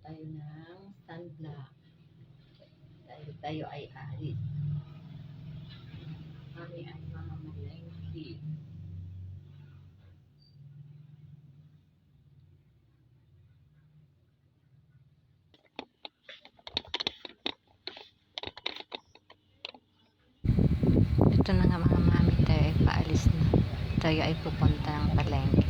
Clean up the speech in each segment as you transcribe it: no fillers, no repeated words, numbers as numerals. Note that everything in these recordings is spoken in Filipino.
tayo ng sunblock dahil tayo ay alis. Kami ay mamamalengke. Ito na nga mga mami, tayo ay paalis na. Tayo ay pupunta ng palengke.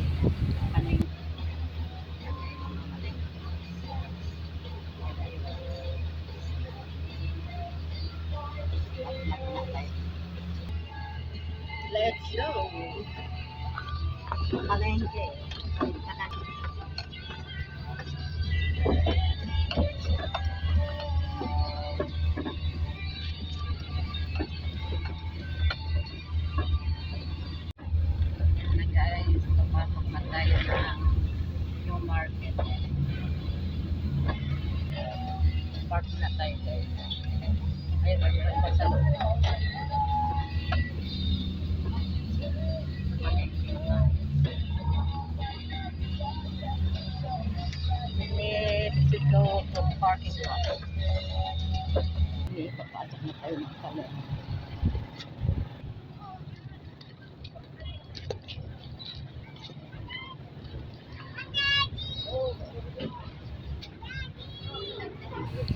Let's go! Palengke. Guys, papasok na tayo ng new market. Park na tayo guys. Ayun, magpunta sa loob. Let's go to parking lot. Hindi, papasok na tayo ng salon.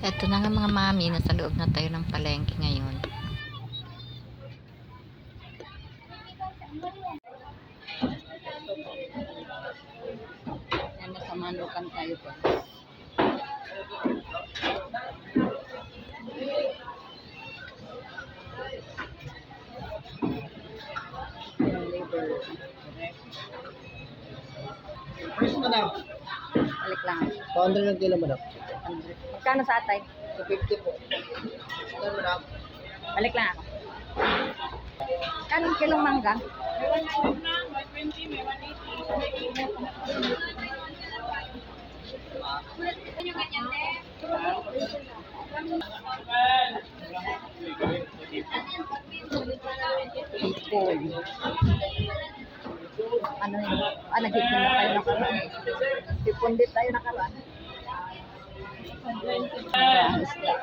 Ito na nga mga mami, nasa loob na tayo ng palengke ngayon. Yan, nasa Manukan tayo po. First, madam. Balik lang. 200 ng kilo, madam. 100. Magkano sa atay? 250 po. Ano, madam? Balik lang ako. Kanong kilong mangga? Hipon. Ano yun? Nag-hipon na tayo nakaraan. Hipon din tayo nakaraan. Isda.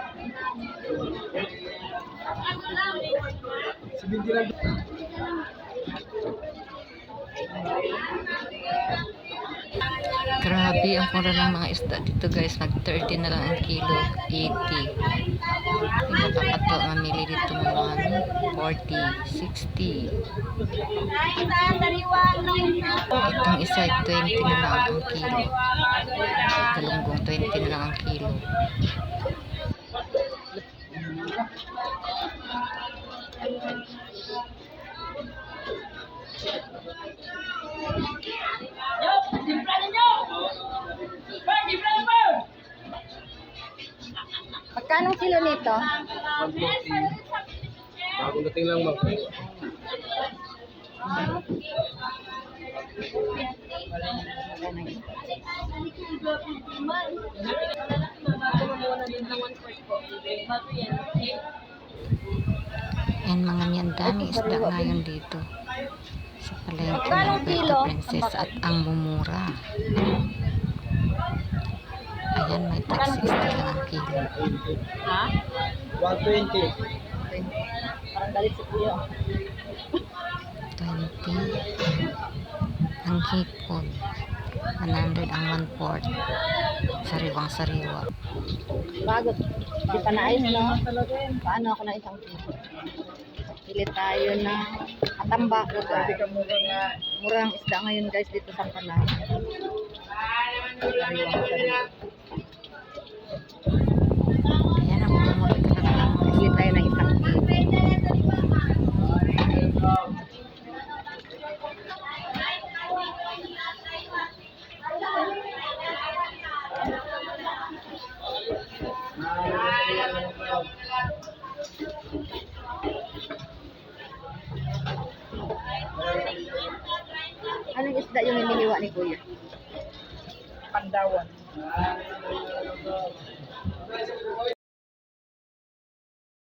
Grabe, ang mura ng mga isda dito guys. Mag 30 na lang ang kilo, 80. Nakakato mamili dito mga mami. 40, 60. Itong isa ay 20 na lang ang kilo. Galunggong 20 na lang ang kilo. Magkano kilo nito? 140. Bagong dating lang, ma'am. And mga niyan, dami isda ngayon dito sa palengke Magkano ng kilo? Puerto Princess at ang mumura. Ayan, may tag 60 lang ang kilo. Ha? 120. Parang galit si Kuya. 20 ang hipon. 100 ang 1/4. Sariwang sariwa. Bago. Hindi pa naayos, no? Paano ako na isang kilo? Pili tayo ng atambako, guys. Murang isda ngayon, guys, dito sa Panay. Sariwang sariwa. Ayan ang mumura talaga. Pili tayo ng isang kilo. Anong isda yung iniliwa ni Kuya? Pandawan.